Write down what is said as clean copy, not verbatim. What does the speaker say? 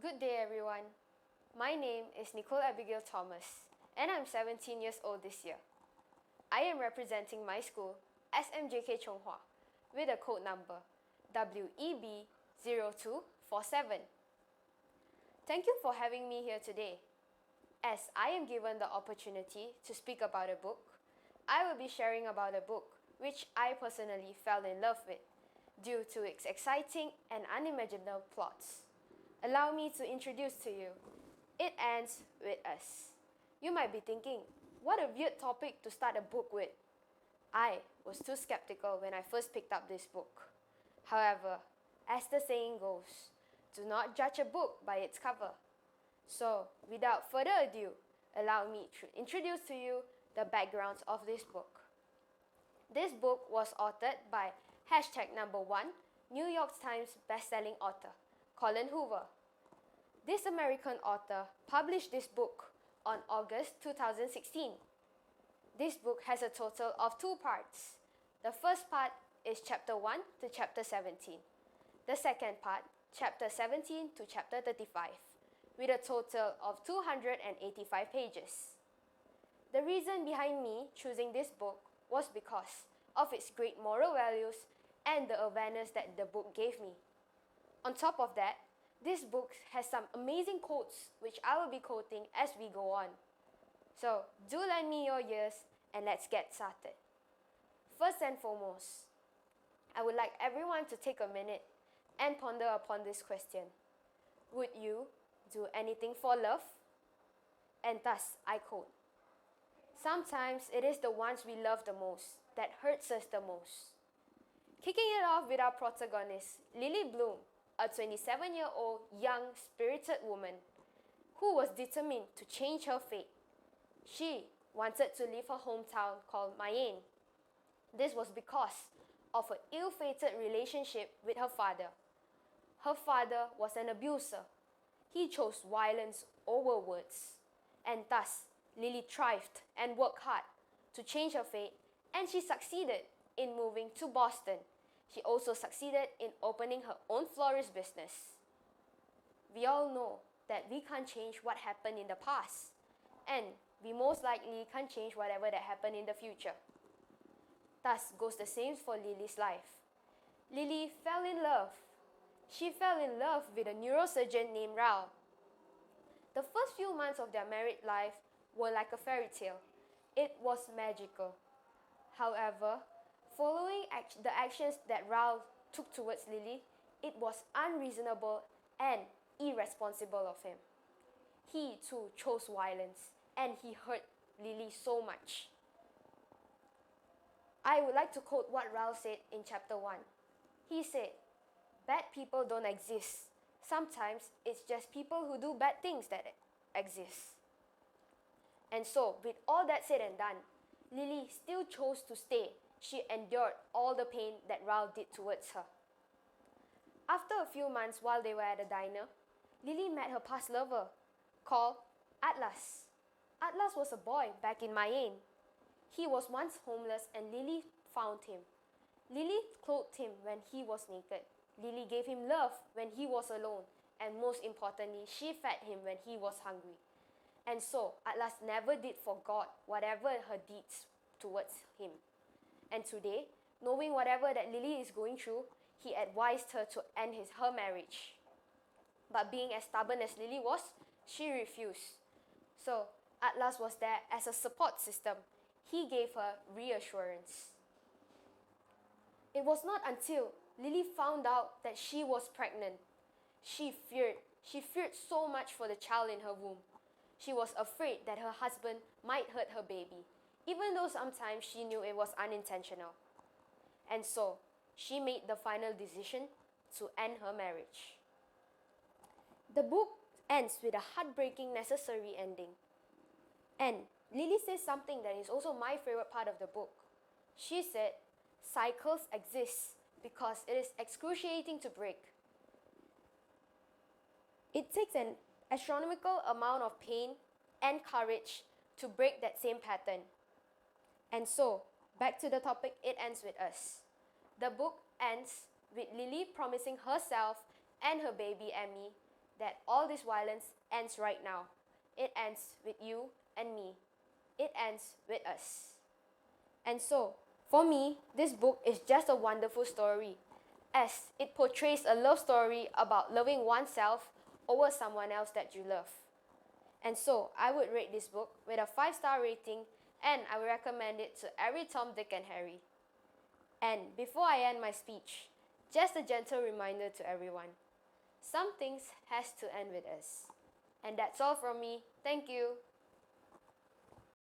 Good day, everyone. My name is NICOL Abigail Thomas, and I'm 17 years old this year. I am representing my school, SMJK Chonghua, with a code number WEB0247. Thank you for having me here today. As I am given the opportunity to speak about a book, I will be sharing about a book which I personally fell in love with due to its exciting and unimaginable plots. Allow me to introduce to you. It ends with us. You might be thinking, what a weird topic to start a book with. I was too skeptical when I first picked up this book. However, as the saying goes, do not judge a book by its cover. So, without further ado, allow me to introduce to you the backgrounds of this book. This book was authored by #1 New York Times bestselling author, Colin Hoover. This American author published this book on August 2016. This book has a total of 2 parts. The first part is chapter 1 to chapter 17. The second part, chapter 17 to chapter 35, with a total of 285 pages. The reason behind me choosing this book was because of its great moral values and the awareness that the book gave me. On top of that, this book has some amazing quotes which I will be quoting as we go on. So, do lend me your ears and let's get started. First and foremost, I would like everyone to take a minute and ponder upon this question. Would you do anything for love? And thus, I quote, "Sometimes it is the ones we love the most that hurts us the most." Kicking it off with our protagonist, Lily Bloom, a 27-year-old young, spirited woman who was determined to change her fate. She wanted to leave her hometown called Mayenne. This was because of her ill-fated relationship with her father. Her father was an abuser. He chose violence over words. And thus, Lily thrived and worked hard to change her fate, and she succeeded in moving to Boston. She also succeeded in opening her own florist business. We all know that we can't change what happened in the past, and we most likely can't change whatever that happened in the future. Thus goes the same for Lily's life. Lily fell in love. She fell in love with a neurosurgeon named Raoul. The first few months of their married life were like a fairy tale. It was magical. However, following the actions that Raoul took towards Lily, it was unreasonable and irresponsible of him. He too chose violence, and he hurt Lily so much. I would like to quote what Raoul said in chapter 1. He said, "Bad people don't exist. Sometimes it's just people who do bad things that exist." And so, with all that said and done, Lily still chose to stay. She endured all the pain that Raoul did towards her. After a few months while they were at a diner, Lily met her past lover, called Atlas. Atlas was a boy back in Mayenne. He was once homeless and Lily found him. Lily clothed him when he was naked. Lily gave him love when he was alone, and most importantly, she fed him when he was hungry. And so, Atlas never did forgot whatever her deeds towards him. And today, knowing whatever that Lily is going through, he advised her to end her marriage. But being as stubborn as Lily was, she refused. So, Atlas was there as a support system. He gave her reassurance. It was not until Lily found out that she was pregnant. She feared so much for the child in her womb. She was afraid that her husband might hurt her baby, even though sometimes she knew it was unintentional. And so, she made the final decision to end her marriage. The book ends with a heartbreaking necessary ending. And Lily says something that is also my favorite part of the book. She said, "Cycles exist because it is excruciating to break. It takes an astronomical amount of pain and courage to break that same pattern." And so, back to the topic, it ends with us. The book ends with Lily promising herself and her baby Emmy that all this violence ends right now. It ends with you and me. It ends with us. And so, for me, this book is just a wonderful story, as it portrays a love story about loving oneself over someone else that you love. And so, I would rate this book with a 5-star rating, and I would recommend it to every Tom, Dick, and Harry. And before I end my speech, just a gentle reminder to everyone. Some things has to end with us. And that's all from me. Thank you.